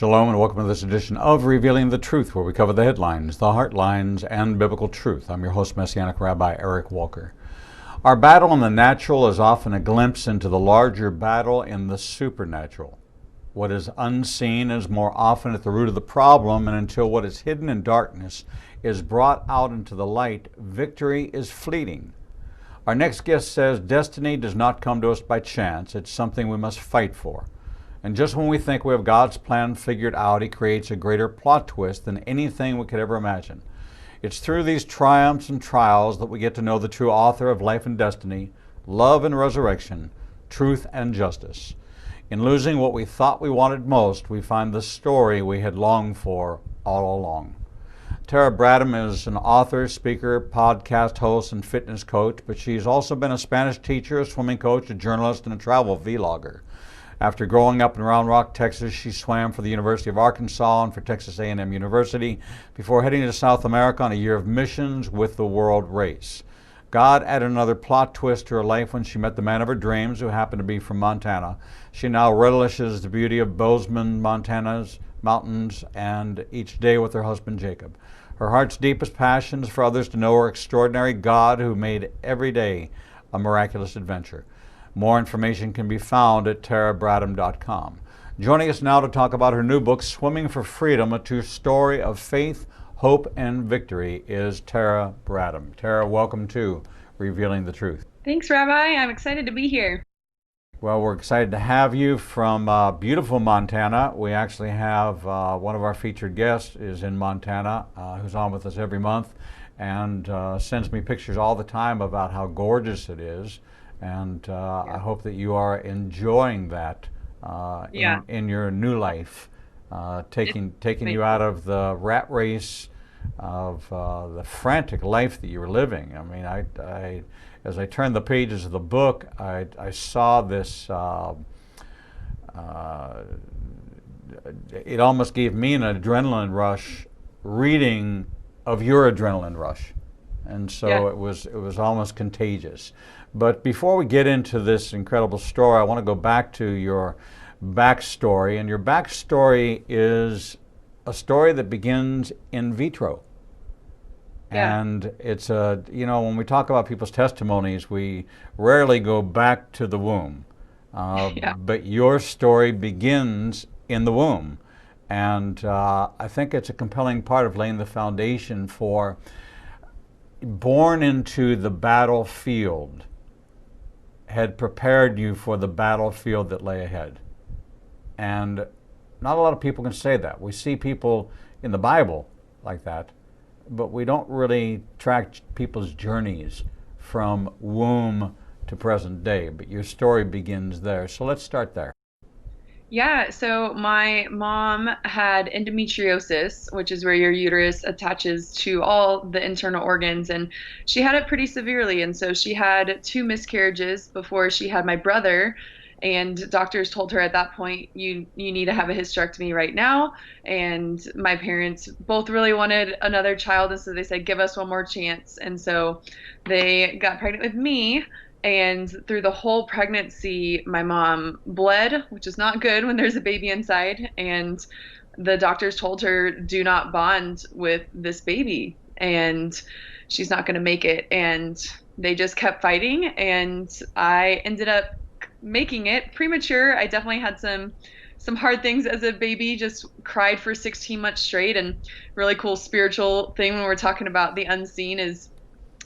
Shalom and welcome to this edition of Revealing the Truth, where we cover the headlines, the heartlines, and biblical truth. I'm your host, Messianic Rabbi Eric Walker. Our battle in the natural is often a glimpse into the larger battle in the supernatural. What is unseen is more often at the root of the problem, and until what is hidden in darkness is brought out into the light, victory is fleeting. Our next guest says destiny does not come to us by chance. It's something we must fight for. And just when we think we have God's plan figured out, He creates a greater plot twist than anything we could ever imagine. It's through these triumphs and trials that we get to know the true author of life and destiny, love and resurrection, truth and justice. In losing what we thought we wanted most, we find the story we had longed for all along. Tera Bradlham is an author, speaker, podcast host, and fitness coach, but she's also been a Spanish teacher, a swimming coach, a journalist, and a travel vlogger. After growing up in Round Rock, Texas, she swam for the University of Arkansas and for Texas A&M University before heading to South America on a year of missions with the World Race. God added another plot twist to her life when she met the man of her dreams, who happened to be from Montana. She now relishes the beauty of Bozeman, Montana's mountains, and each day with her husband, Jacob. Her heart's deepest passion is for others to know her extraordinary God who made every day a miraculous adventure. More information can be found at terabradhlam.com. Joining us now to talk about her new book, Swimming for Freedom, a true story of faith, hope, and victory, is Tera Bradlham. Tera, welcome to Revealing the Truth. Thanks, Rabbi. I'm excited to be here. Well, we're excited to have you from beautiful Montana. We actually have one of our featured guests is in Montana, who's on with us every month, and sends me pictures all the time about how gorgeous it is. And I hope that you are enjoying that in your new life, taking you out of the rat race of the frantic life that you were living. I mean, I as I turned the pages of the book, I saw this. It almost gave me an adrenaline rush reading of your adrenaline rush, and so it was almost contagious. But before we get into this incredible story, I want to go back to your backstory. And your backstory is a story that begins in vitro. Yeah. And it's when we talk about people's testimonies, we rarely go back to the womb. But your story begins in the womb. And I think it's a compelling part of laying the foundation for born into the battlefield had prepared you for the battlefield that lay ahead. And not a lot of people can say that. We see people in the Bible like that, but we don't really track people's journeys from womb to present day. But your story begins there. So let's start there. Yeah, so my mom had endometriosis, which is where your uterus attaches to all the internal organs, and she had it pretty severely. And so she had two miscarriages before she had my brother, and doctors told her at that point, you need to have a hysterectomy right now. And my parents both really wanted another child, and so they said, give us one more chance. And so they got pregnant with me. And through the whole pregnancy, my mom bled, which is not good when there's a baby inside. And the doctors told her, do not bond with this baby, and she's not going to make it. And they just kept fighting. And I ended up making it premature. I definitely had some hard things as a baby, just cried for 16 months straight. And really cool spiritual thing when we're talking about the unseen is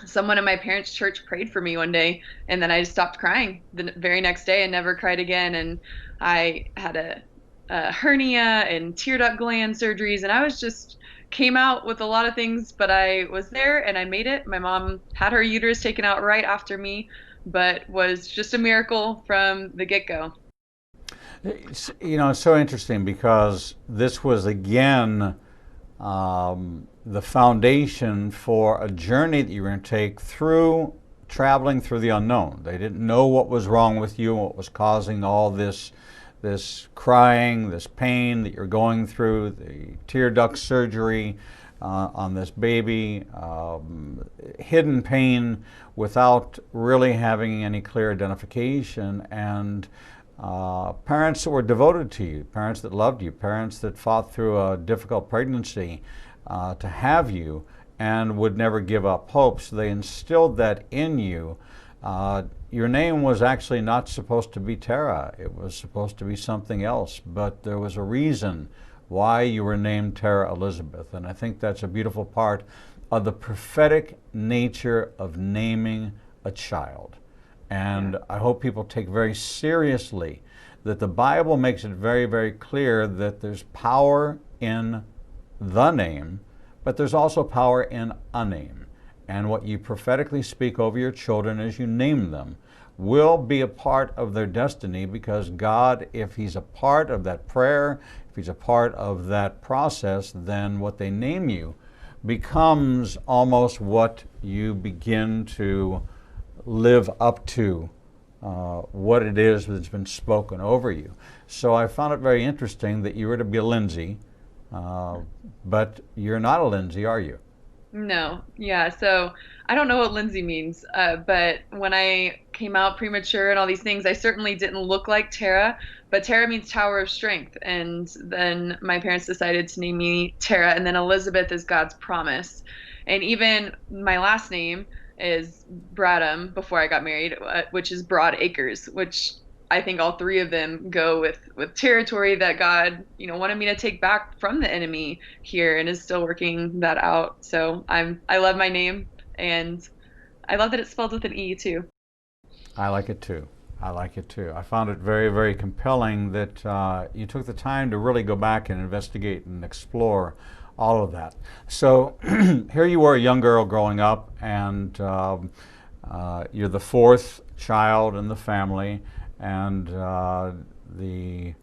someone in my parents' church prayed for me one day, and then I just stopped crying the very next day and never cried again. And I had a hernia and tear duct gland surgeries, and I was just came out with a lot of things, but I was there and I made it. My mom had her uterus taken out right after me, but was just a miracle from the get-go. It's so interesting because this was again the foundation for a journey that you were going to take through traveling through the unknown. They didn't know what was wrong with you and what was causing all this crying, this pain that you're going through, the tear duct surgery on this baby, hidden pain without really having any clear identification. And parents that were devoted to you, parents that loved you, parents that fought through a difficult pregnancy to have you and would never give up hope. So they instilled that in you. Your name was actually not supposed to be Tera. It was supposed to be something else, but there was a reason why you were named Tera Elizabeth. And I think that's a beautiful part of the prophetic nature of naming a child. And I hope people take very seriously that the Bible makes it very, very clear that there's power in the name, but there's also power in a name. And what you prophetically speak over your children as you name them will be a part of their destiny, because God, if He's a part of that prayer, if He's a part of that process, then what they name you becomes almost what you begin to live up to, what it is that's been spoken over you. So I found it very interesting that you were to be a Lindsay, but you're not a Lindsay, are you? No, yeah. So I don't know what Lindsay means, but when I came out premature and all these things, I certainly didn't look like Tara. But Tara means Tower of Strength, and then my parents decided to name me Tara, and then Elizabeth is God's promise, and even my last name is Bradham before I got married, which is Broad Acres, which I think all three of them go with territory that God, wanted me to take back from the enemy here, and is still working that out. So I love my name, and I love that it's spelled with an E too. I like it too. I like it too. I found it very, very compelling that you took the time to really go back and investigate and explore all of that. So here you were, a young girl growing up, and you're the fourth child in the family, and the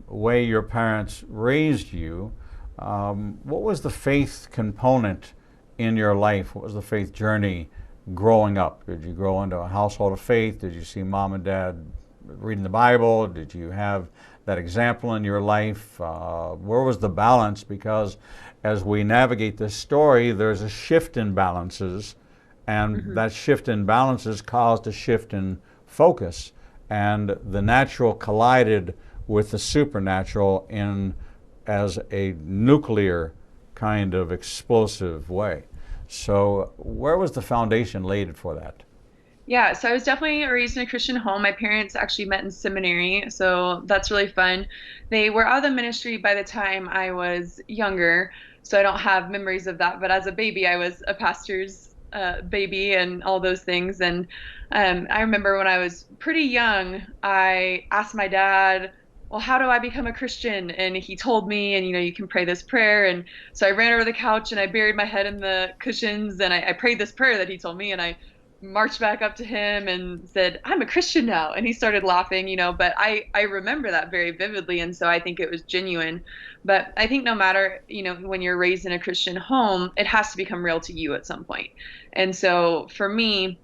way your parents raised you. What was the faith component in your life? What was the faith journey growing up? Did you grow into a household of faith? Did you see mom and dad reading the Bible? Did you have that example in your life? Where was the balance? Because as we navigate this story, there's a shift in balances, and that shift in balances caused a shift in focus, and the natural collided with the supernatural in as a nuclear kind of explosive way. So where was the foundation laid for that? Yeah, so I was definitely raised in a Christian home. My parents actually met in seminary, so that's really fun. They were out of the ministry by the time I was younger, so I don't have memories of that. But as a baby, I was a pastor's baby and all those things. And I remember when I was pretty young, I asked my dad, well, how do I become a Christian? And he told me, and you can pray this prayer. And so I ran over the couch and I buried my head in the cushions, and I prayed this prayer that he told me, and I marched back up to him and said, I'm a Christian now. And he started laughing, but I remember that very vividly. And so I think it was genuine. But I think no matter, when you're raised in a Christian home, it has to become real to you at some point. And so for me,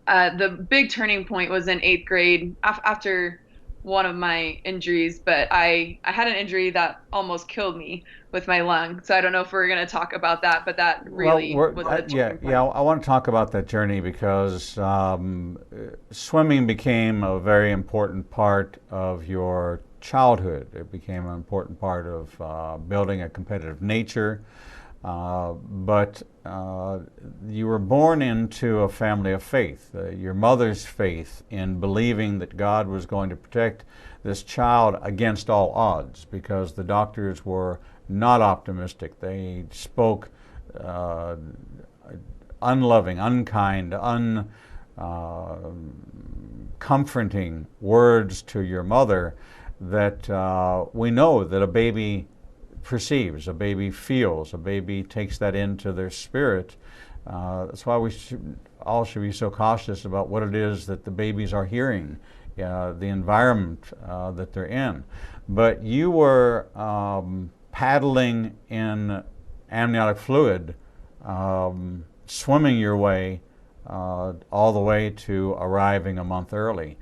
the big turning point was in eighth grade after one of my injuries, but I had an injury that almost killed me with my lung. So I don't know if we're going to talk about that, but that Well, really was the turning point. yeah, I want to talk about that journey because swimming became a very important part of your childhood. It became an important part of building a competitive nature. But you were born into a family of faith. Your mother's faith in believing that God was going to protect this child against all odds, because the doctors were not optimistic. They spoke unloving, unkind, uncomforting words to your mother that we know that a baby perceives, a baby feels, a baby takes that into their spirit. That's why we all should be so cautious about what it is that the babies are hearing, the environment that they're in. But you were paddling in amniotic fluid, swimming your way all the way to arriving a month early.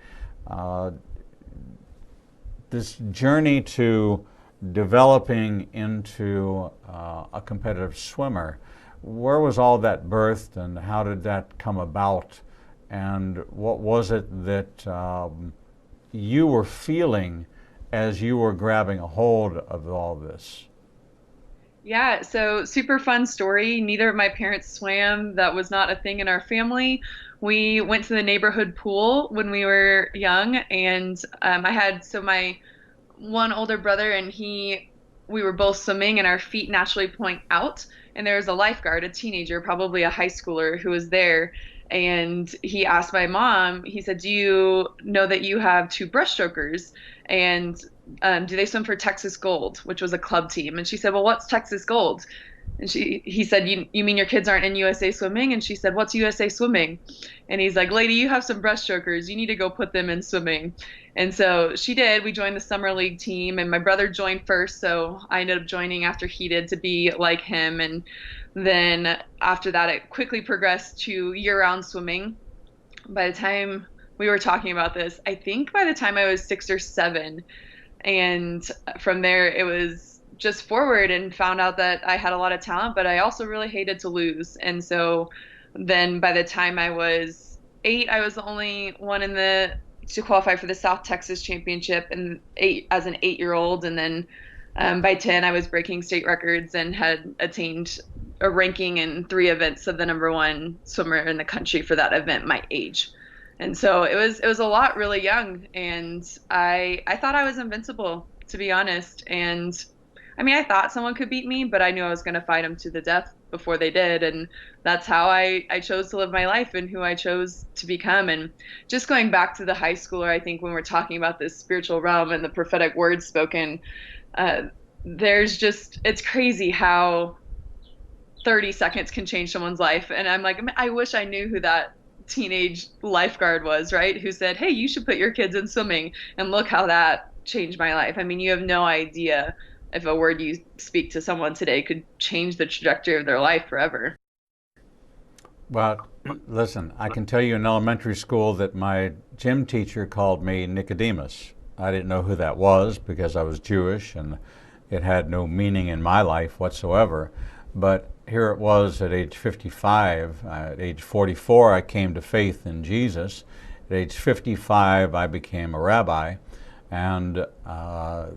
This journey to developing into a competitive swimmer, where was all that birthed, and how did that come about, and what was it that you were feeling as you were grabbing a hold of all this. Yeah, so super fun story. Neither of my parents swam. That was not a thing in our family. We went to the neighborhood pool when we were young, and I had so my one older brother and we were both swimming and our feet naturally point out, and there was a lifeguard, a teenager, probably a high schooler, who was there, and he asked my mom, he said, do you know that you have two breaststrokers, and do they swim for Texas Gold, which was a club team? And she said, well, what's Texas Gold? And he said, you mean your kids aren't in USA Swimming? And she said, what's USA Swimming? And he's like, lady, you have some breaststrokers. You need to go put them in swimming. And so she did. We joined the summer league team, and my brother joined first. So I ended up joining after he did to be like him. And then after that, it quickly progressed to year-round swimming. By the time we were talking about this, I think by the time I was 6 or 7, and from there it was just forward, and found out that I had a lot of talent, but I also really hated to lose. And so then by the time I was 8, I was the only one in the to qualify for the South Texas Championship, and eight as an 8-year old. And then by 10, I was breaking state records and had attained a ranking in 3 events of the number one swimmer in the country for that event, my age. And so it was a lot really young, and I thought I was invincible, to be honest. And I mean, I thought someone could beat me, but I knew I was going to fight them to the death before they did. And that's how I chose to live my life and who I chose to become. And just going back to the high schooler, I think when we're talking about this spiritual realm and the prophetic words spoken, uh, it's crazy how 30 seconds can change someone's life. And I'm like, I wish I knew who that teenage lifeguard was, right? Who said, hey, you should put your kids in swimming. And look how that changed my life. I mean, you have no idea if a word you speak to someone today could change the trajectory of their life forever. Well, listen, I can tell you in elementary school that my gym teacher called me Nicodemus. I didn't know who that was because I was Jewish and it had no meaning in my life whatsoever. But here it was at age 55. At age 44, I came to faith in Jesus. At age 55, I became a rabbi. And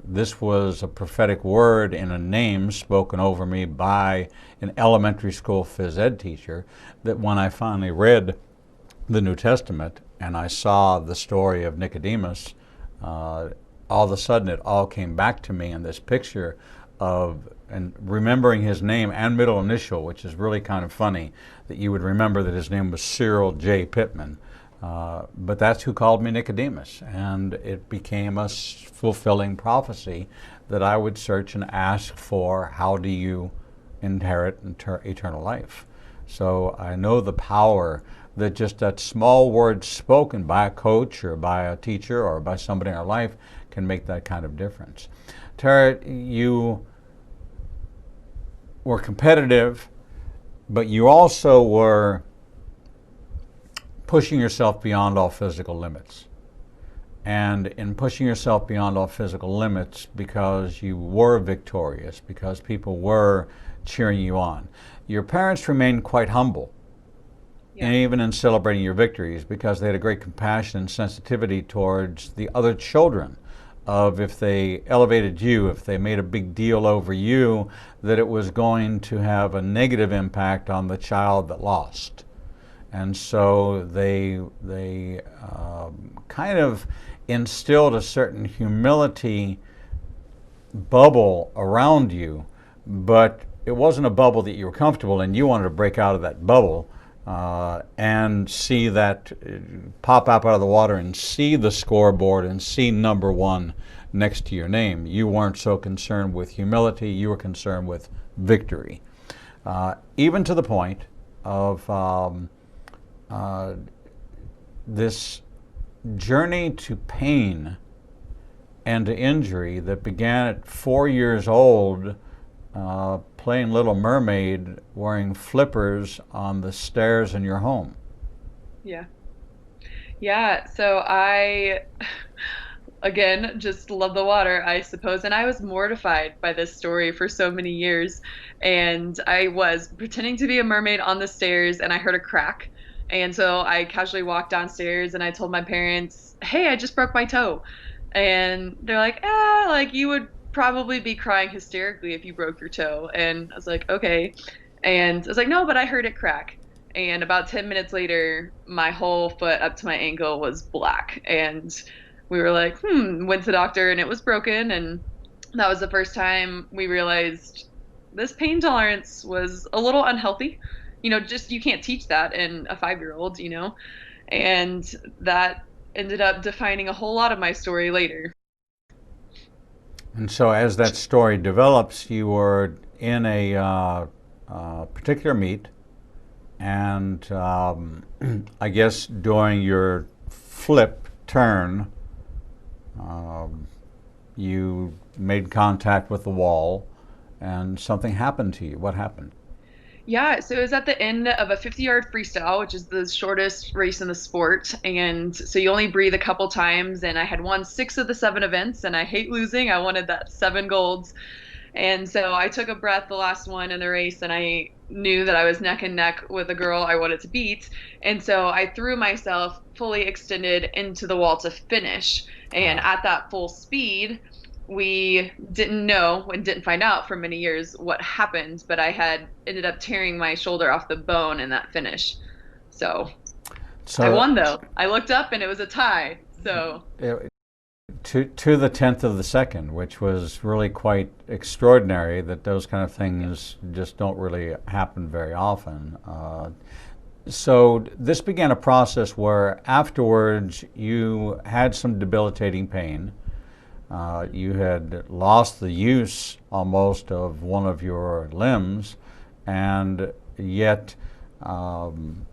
this was a prophetic word in a name spoken over me by an elementary school phys ed teacher, that when I finally read the New Testament and I saw the story of Nicodemus, all of a sudden it all came back to me in this picture of, and remembering his name and middle initial, which is really kind of funny that you would remember that his name was Cyril J. Pittman. But that's who called me Nicodemus, and it became a fulfilling prophecy that I would search and ask for, how do you inherit eternal life? So I know the power that just that small word spoken by a coach or by a teacher or by somebody in our life can make that kind of difference. Tera, you were competitive, but you also were pushing yourself beyond all physical limits. And in pushing yourself beyond all physical limits, because you were victorious, because people were cheering you on, your parents remained quite humble, Yeah. and even in celebrating your victories, because they had a great compassion and sensitivity towards the other children. Of if they elevated you, if they made a big deal over you, that it was going to have a negative impact on the child that lost. And so they kind of instilled a certain humility bubble around you, but it wasn't a bubble that you were comfortable in. You wanted to break out of that bubble and see that pop up out of the water and see the scoreboard and see number one next to your name. You weren't so concerned with humility, you were concerned with victory. Even to the point of this journey to pain and to injury that began at 4 years old, playing Little Mermaid, wearing flippers on the stairs in your home. Yeah. Yeah. So again, just love the water, I suppose. And I was mortified by this story for so many years. And I was pretending to be a mermaid on the stairs, and I heard a crack. And so I casually walked downstairs and I told my parents, "Hey, I just broke my toe." And they're like, like you would probably be crying hysterically if you broke your toe." And I was like, "Okay." And I was like, "No, but I heard it crack." And about 10 minutes later, my whole foot up to my ankle was black. And we were like, went to the doctor and it was broken. And that was the first time we realized this pain tolerance was a little unhealthy. Just you can't teach that in a 5-year-old, and that ended up defining a whole lot of my story later. And so, as that story develops, you were in a particular meet, and I guess during your flip turn, um, you made contact with the wall, and something happened to you. What happened? Yeah, so it was at the end of a 50-yard freestyle, which is the shortest race in the sport. And so you only breathe a couple times. And I had won 6 of the 7 events, and I hate losing. I wanted that 7 golds. And so I took a breath the last one in the race, and I knew that I was neck and neck with a girl I wanted to beat. And so I threw myself fully extended into the wall to finish. And Ah. at that full speed, we didn't know and didn't find out for many years what happened, but I had ended up tearing my shoulder off the bone in that finish. So I So, won though. I looked up and it was a tie. So it, to the tenth of the second, which was really quite extraordinary. That those kind of things just don't really happen very often. So this began a process where afterwards you had some debilitating pain. You had lost the use almost of one of your limbs, and yet um,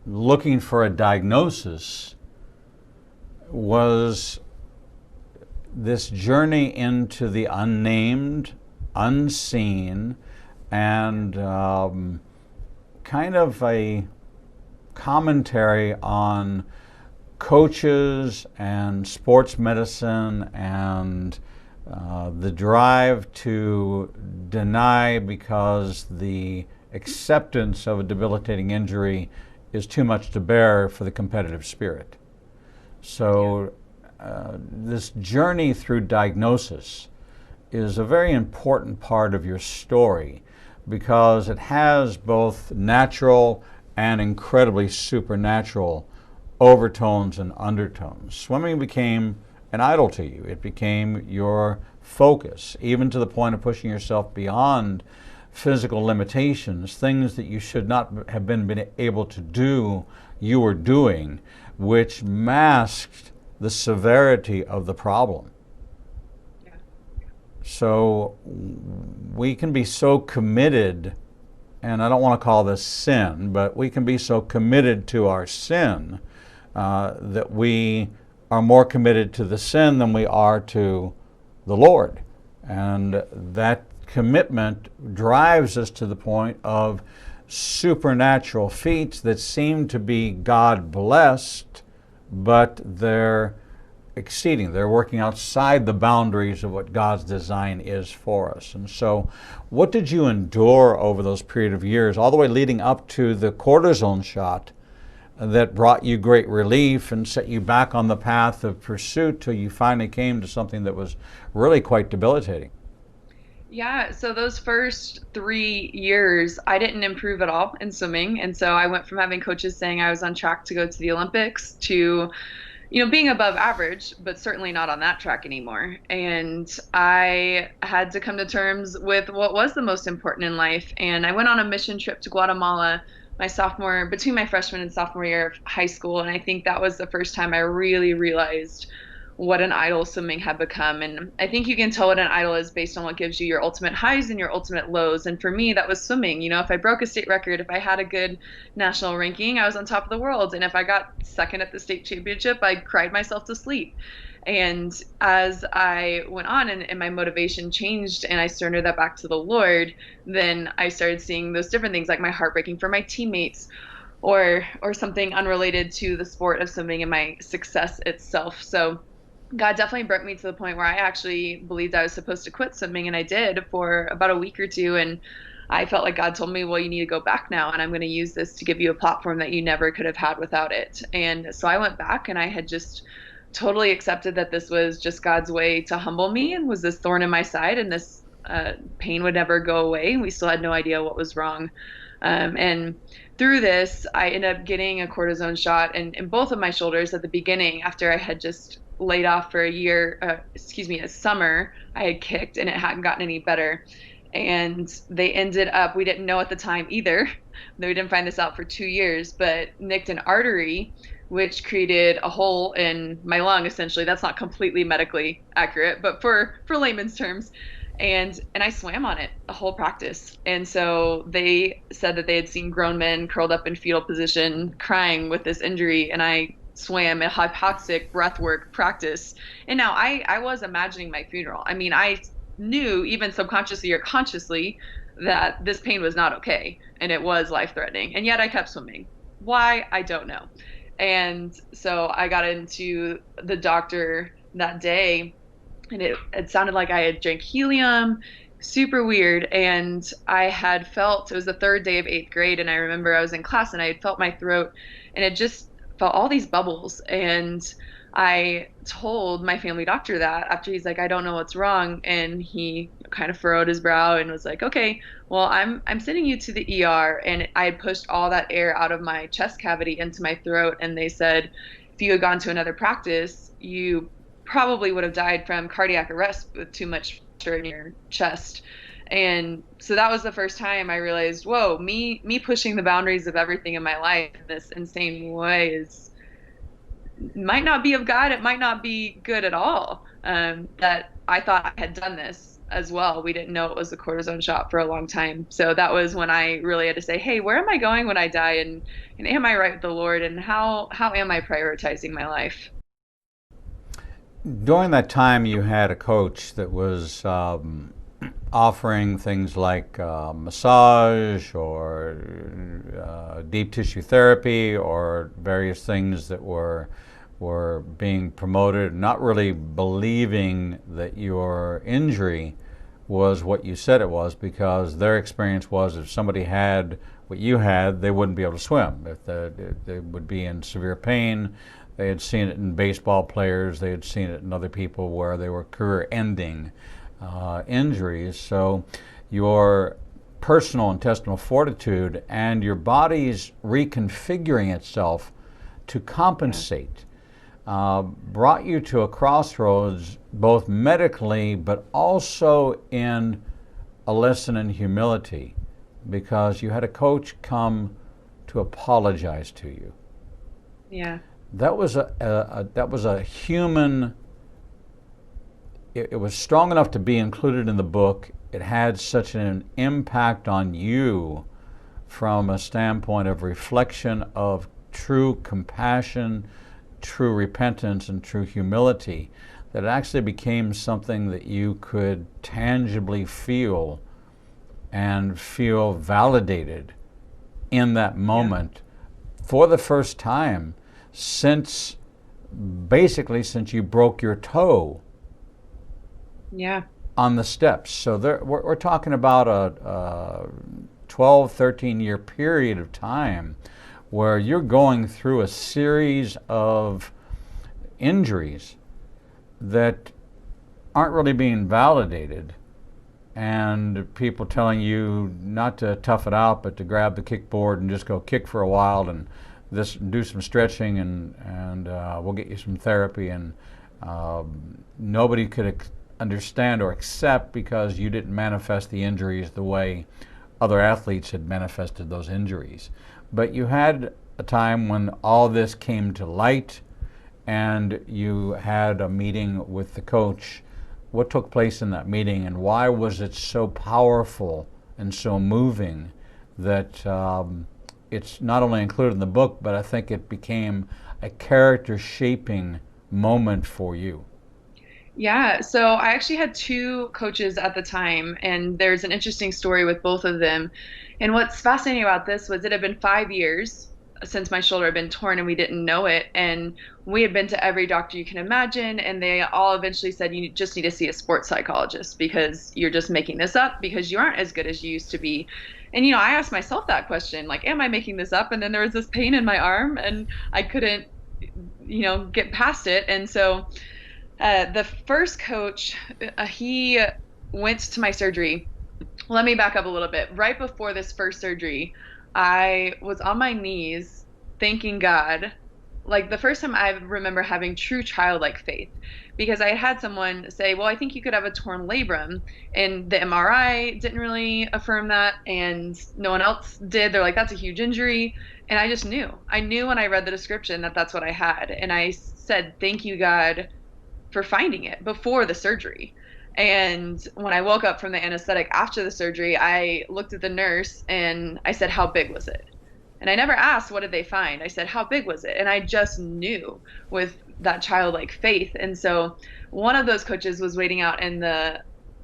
looking for a diagnosis was this journey into the unnamed, unseen, and kind of a commentary on coaches and sports medicine and the drive to deny because the acceptance of a debilitating injury is too much to bear for the competitive spirit. So, this journey through diagnosis is a very important part of your story because it has both natural and incredibly supernatural overtones and undertones. Swimming became an idol to you. It became your focus, even to the point of pushing yourself beyond physical limitations, things that you should not have been able to do, you were doing, which masked the severity of the problem. yeah, So we can be so committed, and I don't want to call this sin, but we can be so committed to our sin that we are more committed to the sin than we are to the Lord. And that commitment drives us to the point of supernatural feats that seem to be God blessed, but they're exceeding. They're working outside the boundaries of what God's design is for us. And so, what did you endure over those period of years, all the way leading up to the cortisone shot that brought you great relief and set you back on the path of pursuit till you finally came to something that was really quite debilitating? yeah. So those first 3 years, I didn't improve at all in swimming, and so I went from having coaches saying I was on track to go to the Olympics to being above average, but certainly not on that track anymore. And I had to come to terms with what was the most important in life. And I went on a mission trip to Guatemala between my freshman and sophomore year of high school. And I think that was the first time I really realized what an idol swimming had become. And I think you can tell what an idol is based on what gives you your ultimate highs and your ultimate lows. And for me, that was swimming. If I broke a state record, if I had a good national ranking, I was on top of the world. And if I got second at the state championship, I cried myself to sleep. And as I went on and my motivation changed and I surrendered that back to the Lord, then I started seeing those different things like my heart breaking for my teammates or something unrelated to the sport of swimming and my success itself. So God definitely broke me to the point where I actually believed I was supposed to quit swimming, and I did for about a week or two. And I felt like God told me, well, you need to go back now, and I'm going to use this to give you a platform that you never could have had without it. And so I went back, and I had just totally accepted that this was just God's way to humble me and was this thorn in my side, and this pain would never go away. We still had no idea what was wrong. And through this, I ended up getting a cortisone shot in both of my shoulders at the beginning after I had just laid off for a year, a summer. I had kicked and it hadn't gotten any better. And they ended up, we didn't know at the time either, we didn't find this out for 2 years, but nicked an artery, which created a hole in my lung, essentially. That's not completely medically accurate, but for layman's terms. And I swam on it a whole practice. And so they said that they had seen grown men curled up in fetal position crying with this injury, and I swam a hypoxic breathwork practice. And now I was imagining my funeral. I mean, I knew even subconsciously or consciously that this pain was not okay and it was life threatening. And yet I kept swimming. Why? I don't know. And so I got into the doctor that day, and it sounded like I had drank helium, super weird. And I had felt, it was the third day of eighth grade, and I remember I was in class and I had felt my throat and it just felt all these bubbles. And I told my family doctor that after he's like, I don't know what's wrong. And he kind of furrowed his brow and was like, okay, well, I'm sending you to the ER. And I had pushed all that air out of my chest cavity into my throat. And they said, if you had gone to another practice, you probably would have died from cardiac arrest with too much pressure in your chest. And so that was the first time I realized, whoa, me pushing the boundaries of everything in my life in this insane way is might not be of God. It might not be good at all. That I thought I had done this as well. We didn't know it was a cortisone shot for a long time. So that was when I really had to say, hey, where am I going when I die? And am I right with the Lord? And how am I prioritizing my life? During that time, you had a coach that was offering things like massage or deep tissue therapy or various things that were being promoted, not really believing that your injury was what you said it was, because their experience was if somebody had what you had, they wouldn't be able to swim. If they would be in severe pain. They had seen it in baseball players. They had seen it in other people where they were career-ending injuries. So your personal intestinal fortitude and your body's reconfiguring itself to compensate brought you to a crossroads, both medically but also in a lesson in humility, because you had a coach come to apologize to you. Yeah. That was a human. It was strong enough to be included in the book. It had such an impact on you from a standpoint of reflection of true compassion, true repentance, and true humility, that it actually became something that you could tangibly feel and feel validated in that moment for the first time since you broke your toe Yeah. on the steps. So we're talking about a 12, 13-year period of time where you're going through a series of injuries that aren't really being validated, and people telling you not to tough it out, but to grab the kickboard and just go kick for a while and do some stretching, and we'll get you some therapy. And nobody could understand or accept, because you didn't manifest the injuries the way other athletes had manifested those injuries. But you had a time when all this came to light, and you had a meeting with the coach. What took place in that meeting, and why was it so powerful and so moving that it's not only included in the book, but I think it became a character-shaping moment for you? Yeah, so I actually had two coaches at the time, and there's an interesting story with both of them. And what's fascinating about this was it had been 5 years since my shoulder had been torn and we didn't know it. And we had been to every doctor you can imagine, and they all eventually said you just need to see a sports psychologist because you're just making this up because you aren't as good as you used to be. And I asked myself that question, like, am I making this up? And then there was this pain in my arm and I couldn't, get past it. And so the first coach, he went to my surgery. Let me back up a little bit. Right before this first surgery, I was on my knees thanking God. Like the first time I remember having true childlike faith, because I had someone say, "Well, I think you could have a torn labrum," and the MRI didn't really affirm that, and no one else did. They're like, "That's a huge injury," and I just knew. I knew when I read the description that that's what I had, and I said, "Thank you, God, for finding it before the surgery." And when I woke up from the anesthetic after the surgery, I looked at the nurse and I said, "How big was it?" And I never asked, "What did they find?" I said, "How big was it?" And I just knew with that childlike faith. And so one of those coaches was waiting out in the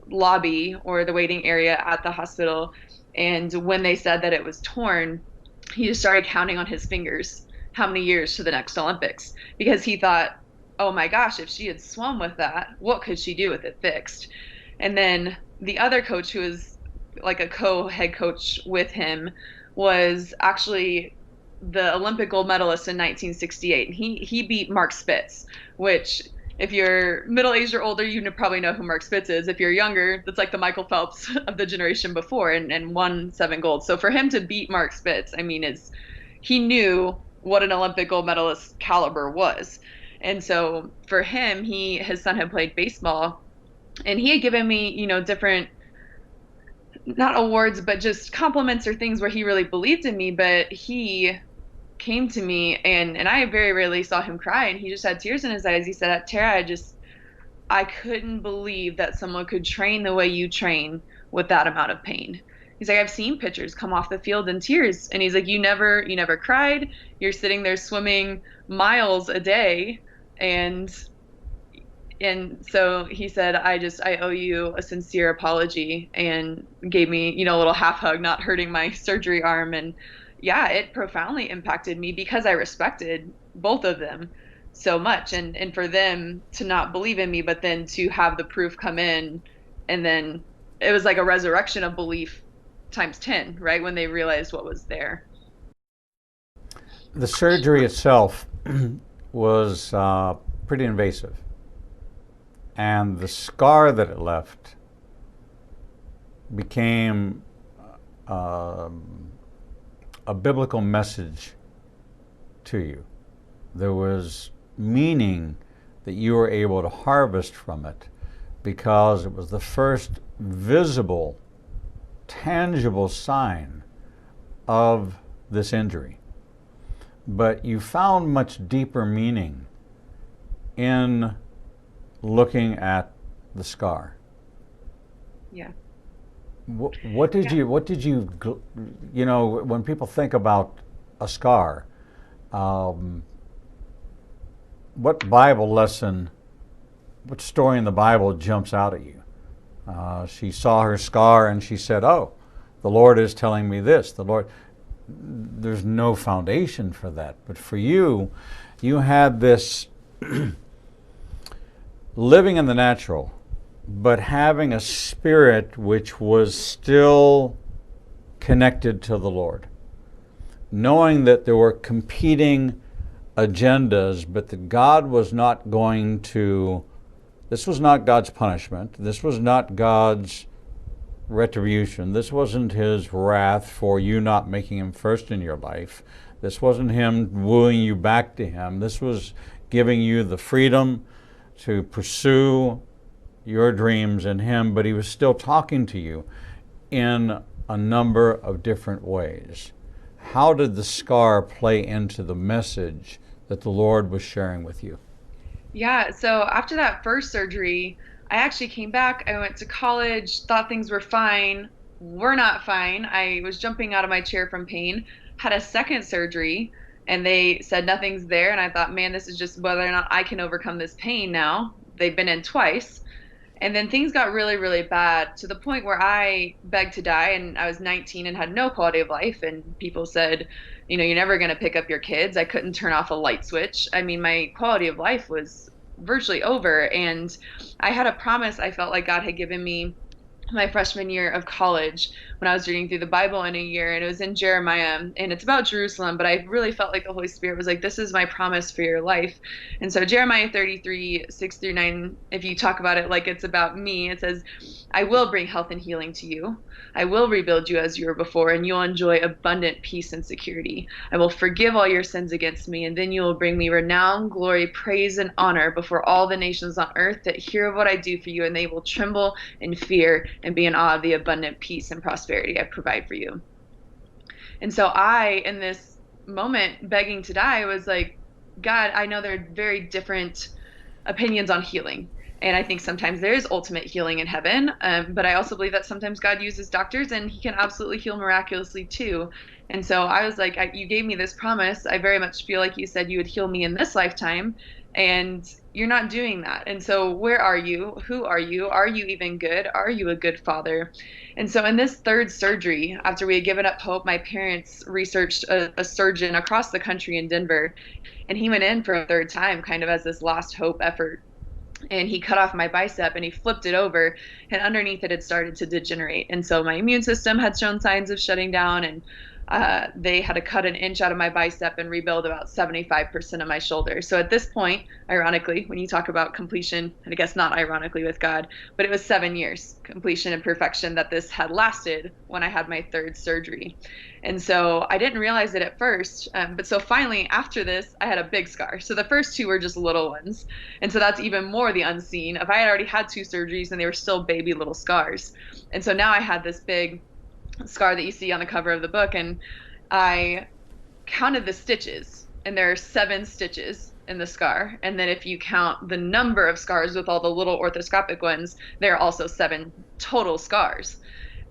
lobby or the waiting area at the hospital. And when they said that it was torn, he just started counting on his fingers how many years to the next Olympics because he thought, oh my gosh, if she had swum with that, what could she do with it fixed? And then the other coach, who was like a co-head coach with him, was actually the Olympic gold medalist in 1968. And he beat Mark Spitz, which if you're middle-aged or older, you probably know who Mark Spitz is. If you're younger, that's like the Michael Phelps of the generation before and won 7 golds. So for him to beat Mark Spitz, I mean, he knew what an Olympic gold medalist caliber was. And so for him, his son had played baseball and he had given me, different, not awards, but just compliments or things where he really believed in me. But he came to me and I very rarely saw him cry, and he just had tears in his eyes. He said, "Tara, I couldn't believe that someone could train the way you train with that amount of pain." He's like, "I've seen pitchers come off the field in tears." And he's like, you never cried. You're sitting there swimming miles a day. And so he said, I owe you a sincere apology, and gave me, a little half hug, not hurting my surgery arm. And yeah, it profoundly impacted me because I respected both of them so much. And for them to not believe in me, but then to have the proof come in, and then it was like a resurrection of belief times 10, right? When they realized what was there. The surgery itself was pretty invasive, and the scar that it left became a biblical message to you. There was meaning that you were able to harvest from it because it was the first visible, tangible sign of this injury. But you found much deeper meaning in looking at the scar. Yeah. What did you, when people think about a scar, what Bible lesson, what story in the Bible jumps out at you? She saw her scar and she said, "Oh, the Lord is telling me this." There's no foundation for that. But for you, you had this living in the natural, but having a spirit which was still connected to the Lord. Knowing that there were competing agendas, but that God was not going to, this was not God's punishment. This was not God's retribution. This wasn't his wrath for you not making him first in your life. This wasn't him wooing you back to him. This was giving you the freedom to pursue your dreams in him, but he was still talking to you in a number of different ways. How did the scar play into the message that the Lord was sharing with you? Yeah, so after that first surgery, I actually came back. I went to college, thought things were fine. Were not fine. I was jumping out of my chair from pain. Had a second surgery, and they said nothing's there. And I thought, man, this is just whether or not I can overcome this pain now. They've been in twice. And then things got really, really bad to the point where I begged to die, and I was 19 and had no quality of life. And people said, you're never going to pick up your kids. I couldn't turn off a light switch. I mean, my quality of life was virtually over. And I had a promise I felt like God had given me my freshman year of college when I was reading through the Bible in a year, and it was in Jeremiah, and it's about Jerusalem, but I really felt like the Holy Spirit was like, this is my promise for your life. And so Jeremiah 33, 6 through 9, if you talk about it like it's about me, it says, I will bring health and healing to you. I will rebuild you as you were before, and you'll enjoy abundant peace and security. I will forgive all your sins against me, and then you will bring me renown, glory, praise, and honor before all the nations on earth that hear of what I do for you, and they will tremble in fear and be in awe of the abundant peace and prosperity I provide for you. And so I, in this moment, begging to die, was like, God, I know there are very different opinions on healing. And I think sometimes there is ultimate healing in heaven. But I also believe that sometimes God uses doctors and he can absolutely heal miraculously too. And so I was like, you gave me this promise. I very much feel like you said you would heal me in this lifetime. And you're not doing that. And so where are you? Who are you? Are you even good? Are you a good father? And so in this third surgery, after we had given up hope, my parents researched a surgeon across the country in Denver. And he went in for a third time, kind of as this last hope effort, and he cut off my bicep and he flipped it over, and underneath it had started to degenerate. And so my immune system had shown signs of shutting down, and they had to cut an inch out of my bicep and rebuild about 75% of my shoulder. So at this point, ironically, when you talk about completion, and I guess not ironically with God, but it was 7 years completion and perfection that this had lasted when I had my third surgery. And so I didn't realize it at first. But so finally, after this, I had a big scar. So the first two were just little ones. And so that's even more the unseen. If I had already had two surgeries and they were still baby little scars. And so now I had this big scar that you see on the cover of the book, and I counted the stitches, and there are 7 stitches in the scar. And then if you count the number of scars with all the little orthoscopic ones, there are also 7 total scars.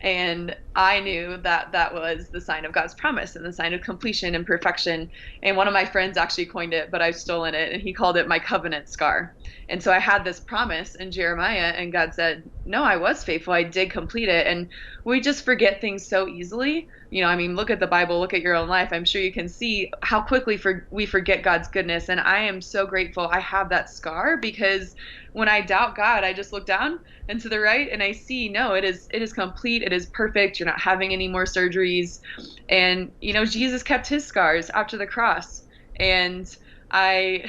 And I knew that that was the sign of God's promise and the sign of completion and perfection. And one of my friends actually coined it, but I've stolen it, and he called it my covenant scar. And so I had this promise in Jeremiah, and God said, no, I was faithful. I did complete it. And we just forget things so easily. I mean, look at the Bible, look at your own life. I'm sure you can see how quickly we forget God's goodness. And I am so grateful I have that scar, because when I doubt God, I just look down and to the right and I see, no, it is complete. It is perfect. You're not having any more surgeries. And, Jesus kept his scars after the cross. And I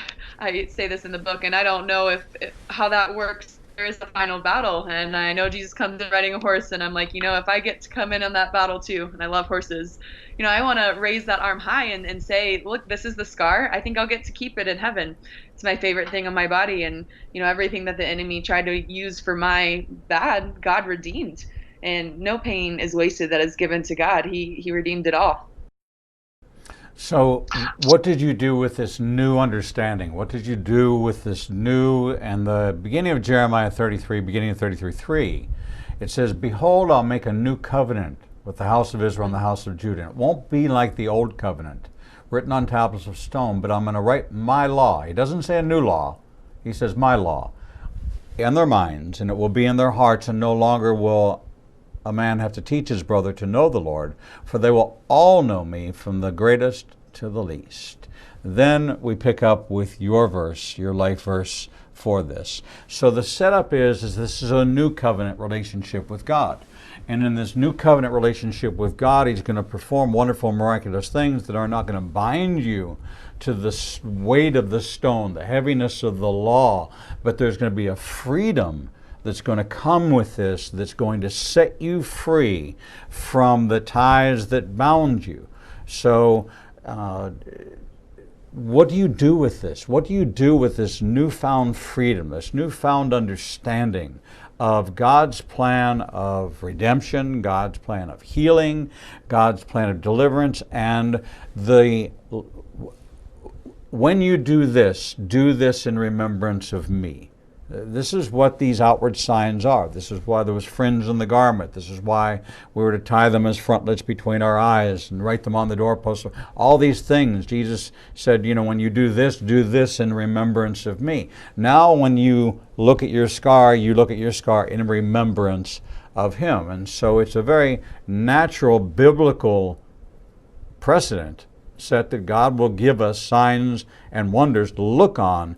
say this in the book, and I don't know if how that works. There is a final battle, and I know Jesus comes in riding a horse, and I'm like, if I get to come in on that battle too, and I love horses, I want to raise that arm high and say, look, this is the scar. I think I'll get to keep it in heaven. It's my favorite thing on my body, and everything that the enemy tried to use for my bad, God redeemed, and no pain is wasted that is given to God. He redeemed it all. So, what did you do with this new understanding? What did you do with this new, and the beginning of Jeremiah 33, beginning of 33:3, it says, behold, I'll make a new covenant with the house of Israel and the house of Judah. It won't be like the old covenant, written on tablets of stone, but I'm going to write my law. He doesn't say a new law. He says my law in their minds, and it will be in their hearts, and no longer will a man have to teach his brother to know the Lord, for they will all know me, from the greatest to the least. Then we pick up with your verse, your life verse for this. So the setup is this is a new covenant relationship with God. And in this new covenant relationship with God, he's going to perform wonderful, miraculous things that are not going to bind you to the weight of the stone, the heaviness of the law, but there's going to be a freedom that's going to come with this, that's going to set you free from the ties that bound you. So what do you do with this? What do you do with this newfound freedom, this newfound understanding of God's plan of redemption, God's plan of healing, God's plan of deliverance, and when you do this in remembrance of me? This is what these outward signs are. This is why there was fringe in the garment. This is why we were to tie them as frontlets between our eyes and write them on the doorpost. All these things, Jesus said, when you do this in remembrance of me. Now when you look at your scar in remembrance of him. And so it's a very natural biblical precedent set that God will give us signs and wonders to look on,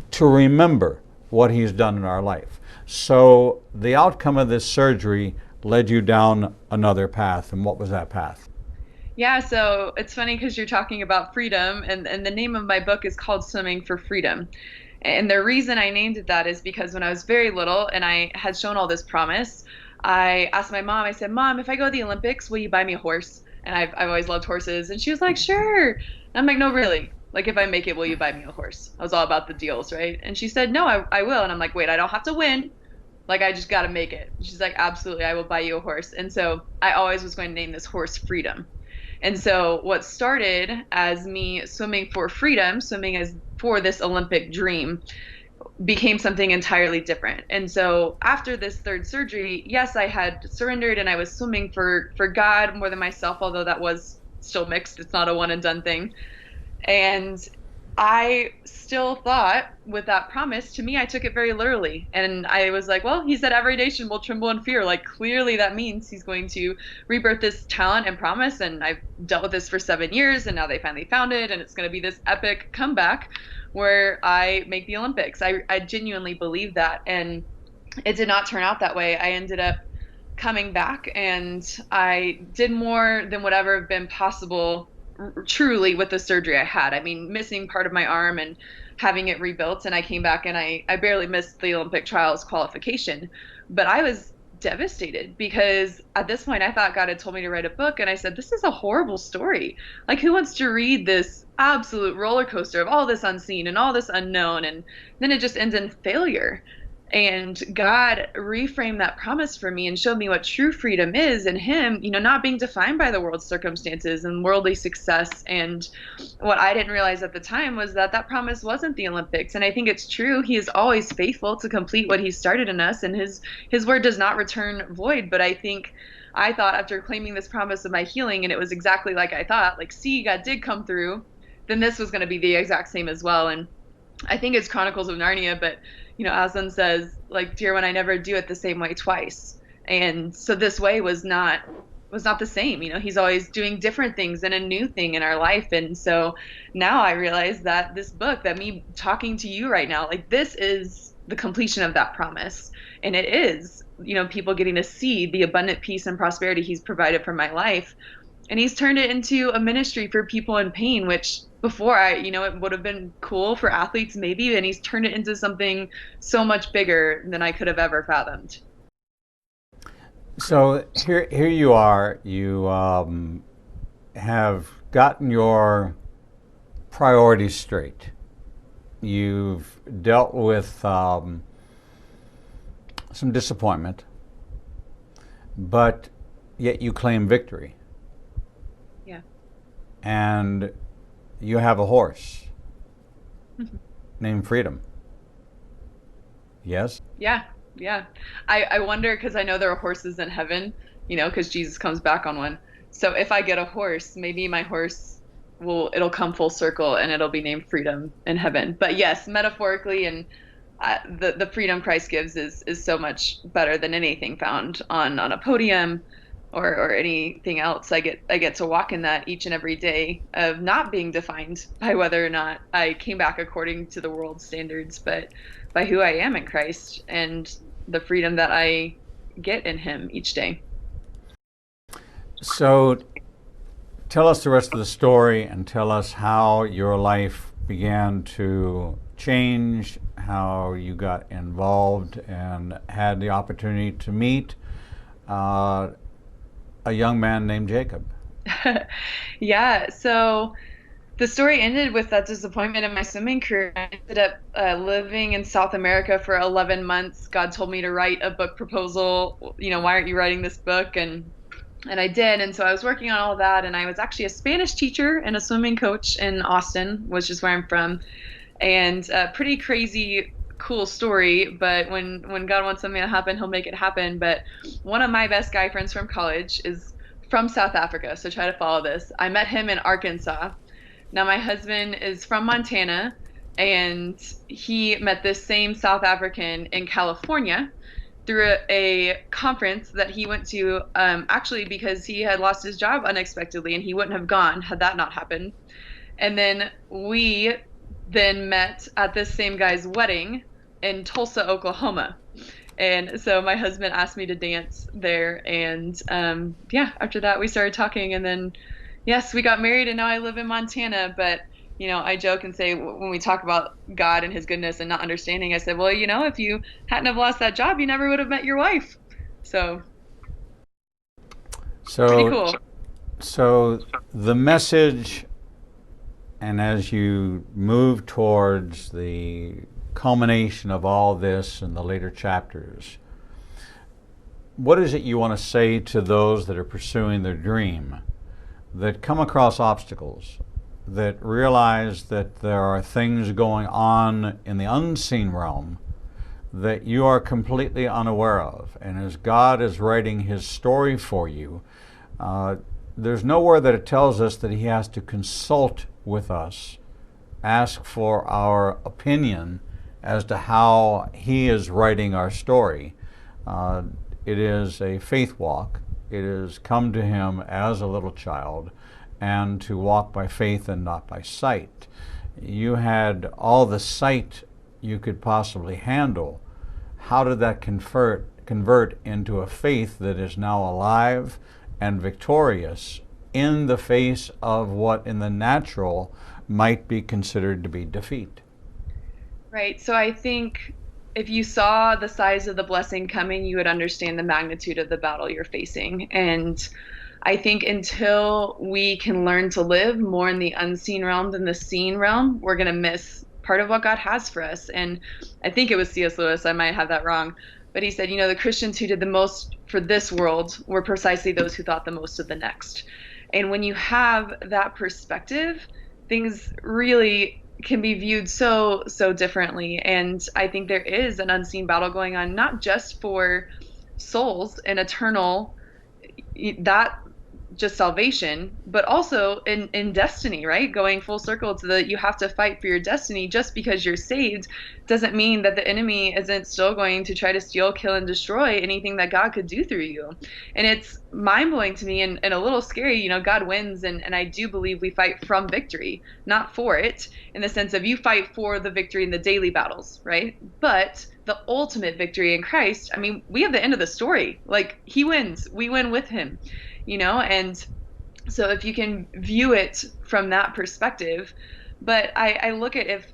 to remember what he's done in our life. So the outcome of this surgery led you down another path. And what was that path? Yeah, so it's funny because you're talking about freedom, and the name of my book is called Swimming for Freedom. And the reason I named it that is because when I was very little and I had shown all this promise, I asked my mom, I said, Mom, if I go to the Olympics, will you buy me a horse? And I've always loved horses. And she was like, sure. And I'm like, no, really. Like, if I make it, will you buy me a horse? I was all about the deals, right? And she said, no, I will. And I'm like, wait, I don't have to win. Like, I just got to make it. She's like, absolutely, I will buy you a horse. And so I always was going to name this horse Freedom. And so what started as me swimming for freedom, swimming as for this Olympic dream, became something entirely different. And so after this third surgery, yes, I had surrendered and I was swimming for God more than myself, although that was still mixed. It's not a one and done thing. And I still thought with that promise, to me, I took it very literally. And I was like, well, he said every nation will tremble in fear. Like, clearly that means he's going to rebirth this talent and promise. And I've dealt with this for 7 years, and now they finally found it. And it's going to be this epic comeback where I make the Olympics. I genuinely believe that. And it did not turn out that way. I ended up coming back, and I did more than would ever have been possible truly with the surgery I had. I mean, missing part of my arm and having it rebuilt. And I came back and I barely missed the Olympic trials qualification. But I was devastated because at this point I thought God had told me to write a book. And I said, this is a horrible story. Like, who wants to read this absolute roller coaster of all this unseen and all this unknown? And then it just ends in failure. And God reframed that promise for me and showed me what true freedom is in him, not being defined by the world's circumstances and worldly success. And what I didn't realize at the time was that that promise wasn't the Olympics. And I think it's true. He is always faithful to complete what he started in us, and his word does not return void. But I thought after claiming this promise of my healing, and it was exactly like I thought, like, see, God did come through, then this was going to be the exact same as well. And I think it's Chronicles of Narnia, but Aslan says, like, dear one, I never do it the same way twice. And so this way was not the same. He's always doing different things and a new thing in our life. And so now I realize that this book, that me talking to you right now, like, this is the completion of that promise. And it is, people getting to see the abundant peace and prosperity he's provided for my life. And he's turned it into a ministry for people in pain, which before it would have been cool for athletes maybe, and he's turned it into something so much bigger than I could have ever fathomed. So here you are. You have gotten your priorities straight. You've dealt with some disappointment, but yet you claim victory. Yeah. And you have a horse named Freedom. Yes? Yeah. I wonder, because I know there are horses in heaven, because Jesus comes back on one. So if I get a horse, maybe my horse it'll come full circle and it'll be named Freedom in heaven. But yes, metaphorically, and the freedom Christ gives is so much better than anything found on a podium or anything else. I get to walk in that each and every day of not being defined by whether or not I came back according to the world's standards, but by who I am in Christ and the freedom that I get in him each day. So tell us the rest of the story and tell us how your life began to change, how you got involved and had the opportunity to meet a young man named Jacob. Yeah, so the story ended with that disappointment in my swimming career. I ended up living in South America for 11 months. God told me to write a book proposal. Why aren't you writing this book? And I did. And so I was working on all of that. And I was actually a Spanish teacher and a swimming coach in Austin, which is where I'm from. And a pretty crazy cool story, but when God wants something to happen, he'll make it happen. But one of my best guy friends from college is from South Africa, so try to follow this. I met him in Arkansas. Now my husband is from Montana, and he met this same South African in California through a conference that he went to, actually because he had lost his job unexpectedly and he wouldn't have gone had that not happened. And then we then met at this same guy's wedding in Tulsa, Oklahoma. And so my husband asked me to dance there. And yeah, after that, we started talking. And then, yes, we got married. And now I live in Montana. But, I joke and say when we talk about God and his goodness and not understanding, I said, well, if you hadn't have lost that job, you never would have met your wife. So pretty So, cool. so the message, and as you move towards the culmination of all this in the later chapters, what is it you want to say to those that are pursuing their dream, that come across obstacles, that realize that there are things going on in the unseen realm that you are completely unaware of? And as God is writing his story for you, there's nowhere that it tells us that he has to consult with us, ask for our opinion as to how he is writing our story. It is a faith walk. It is come to him as a little child and to walk by faith and not by sight. You had all the sight you could possibly handle. How did that convert into a faith that is now alive and victorious in the face of what in the natural might be considered to be defeat? Right. So I think if you saw the size of the blessing coming, you would understand the magnitude of the battle you're facing. And I think until we can learn to live more in the unseen realm than the seen realm, we're going to miss part of what God has for us. And I think it was C.S. Lewis, I might have that wrong, but he said, the Christians who did the most for this world were precisely those who thought the most of the next. And when you have that perspective, things really can be viewed so differently. And I think there is an unseen battle going on, not just for souls and eternal, that just salvation, but also in destiny, right? Going full circle to you have to fight for your destiny. Just because you're saved doesn't mean that the enemy isn't still going to try to steal, kill, and destroy anything that God could do through you. And it's mind blowing to me and a little scary. God wins, and I do believe we fight from victory, not for it, in the sense of you fight for the victory in the daily battles, right? But the ultimate victory in Christ, I mean, we have the end of the story. Like, he wins, we win with him. And so if you can view it from that perspective, but I look at if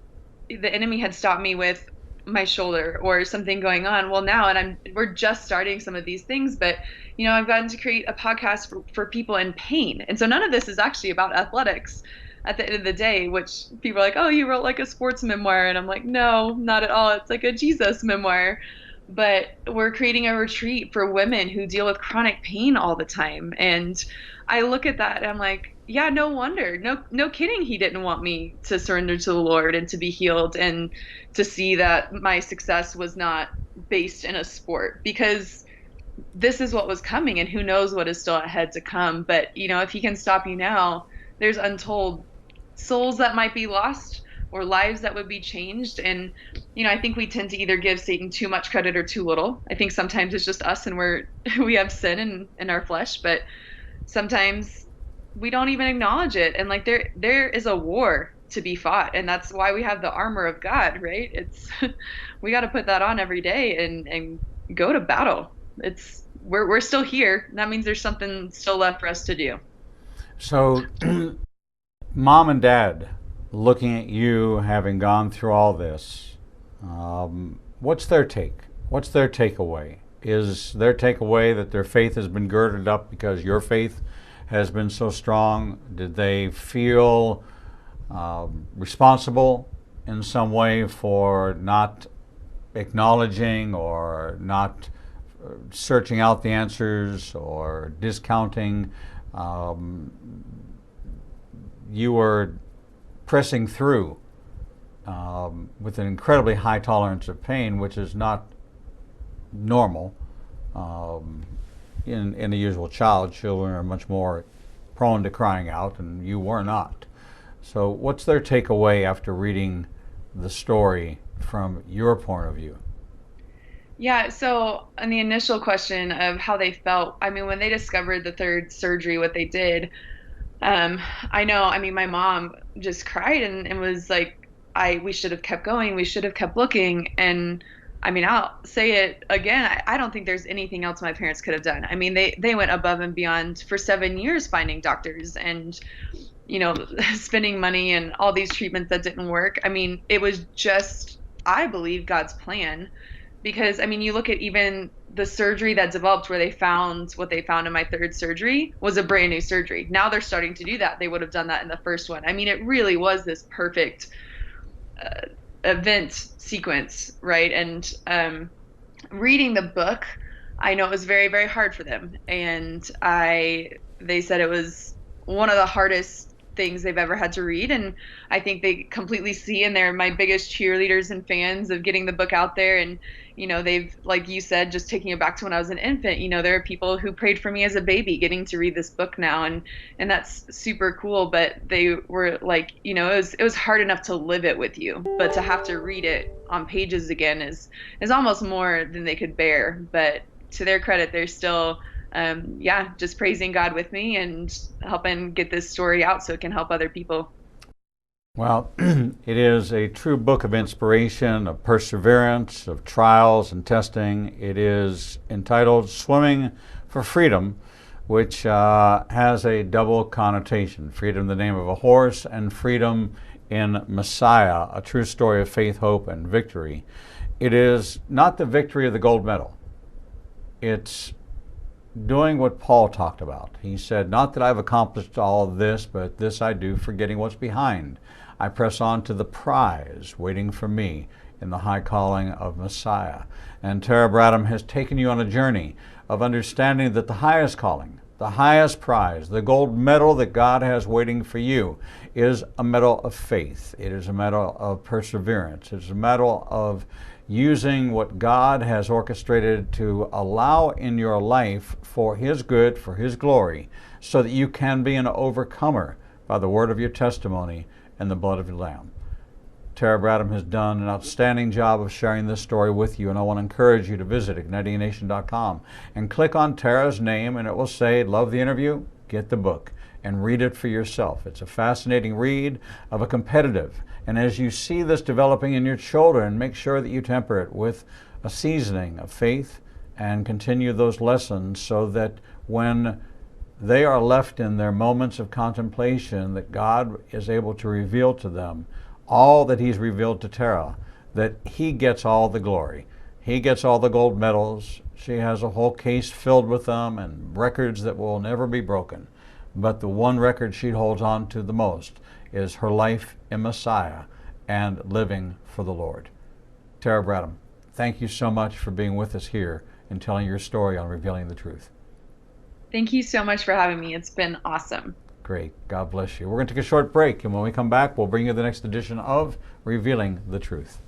the enemy had stopped me with my shoulder or something going on, well now, and we're just starting some of these things, but I've gotten to create a podcast for people in pain. And so none of this is actually about athletics at the end of the day, which people are like, oh, you wrote like a sports memoir. And I'm like, no, not at all. It's like a Jesus memoir. But we're creating a retreat for women who deal with chronic pain all the time. And I look at that and I'm like, yeah, no wonder. No kidding. He didn't want me to surrender to the Lord and to be healed and to see that my success was not based in a sport, because this is what was coming and who knows what is still ahead to come. But, if he can stop you now, there's untold souls that might be lost or lives that would be changed. And, I think we tend to either give Satan too much credit or too little. I think sometimes it's just us and we have sin in our flesh, but sometimes we don't even acknowledge it. And like there is a war to be fought. And that's why we have the armor of God, right? It's we got to put that on every day and go to battle. We're still here. That means there's something still left for us to do. So, mom and dad, looking at you having gone through all this, what's their take? What's their takeaway? Is their takeaway that their faith has been girded up because your faith has been so strong? Did they feel responsible in some way for not acknowledging or not searching out the answers or discounting? You were pressing through with an incredibly high tolerance of pain, which is not normal in a usual child. Children are much more prone to crying out, and you were not. So what's their takeaway after reading the story from your point of view? Yeah, so on the initial question of how they felt, I mean, when they discovered the third surgery, what they did, um, I know, I mean, my mom just cried and was like, we should have kept going. We should have kept looking. And I mean, I'll say it again. I don't think there's anything else my parents could have done. I mean, they went above and beyond for 7 years finding doctors and, spending money and all these treatments that didn't work. I mean, it was just, I believe, God's plan because I mean, you look at even the surgery that developed where they found what they found in my third surgery was a brand new surgery. Now they're starting to do that. They would have done that in the first one. I mean, it really was this perfect uh, event sequence, right? And reading the book, I know it was very, very hard for them. And they said it was one of the hardest things they've ever had to read. And I think they completely see, and they're my biggest cheerleaders and fans of getting the book out there. And, they've, like you said, just taking it back to when I was an infant, there are people who prayed for me as a baby getting to read this book now. And that's super cool. But they were like, it was hard enough to live it with you, but to have to read it on pages again is almost more than they could bear. But to their credit, they're still yeah, just praising God with me and helping get this story out so it can help other people. Well, it is a true book of inspiration, of perseverance, of trials and testing. It is entitled Swimming for Freedom, which has a double connotation: freedom in the name of a horse and freedom in Messiah, a true story of faith, hope, and victory. It is not the victory of the gold medal. It's doing what Paul talked about. He said, not that I've accomplished all of this, but this I do, forgetting what's behind. I press on to the prize waiting for me in the high calling of Messiah. And Tera Bradlham has taken you on a journey of understanding that the highest calling, the highest prize, the gold medal that God has waiting for you is a medal of faith. It is a medal of perseverance. It's a medal of using what God has orchestrated to allow in your life for His good, for His glory, so that you can be an overcomer by the word of your testimony and the blood of your Lamb. Tera Bradlham has done an outstanding job of sharing this story with you, and I want to encourage you to visit ignitingnation.com and click on Tera's name, and it will say, love the interview, get the book, and read it for yourself. It's a fascinating read of a competitive. And as you see this developing in your children, make sure that you temper it with a seasoning of faith and continue those lessons so that when they are left in their moments of contemplation, that God is able to reveal to them all that He's revealed to Tera, that He gets all the glory. He gets all the gold medals. She has a whole case filled with them and records that will never be broken. But the one record she holds on to the most is her life in Messiah and living for the Lord. Tera Bradlham, thank you so much for being with us here and telling your story on Revealing the Truth. Thank you so much for having me. It's been awesome. Great. God bless you. We're going to take a short break, and when we come back, we'll bring you the next edition of Revealing the Truth.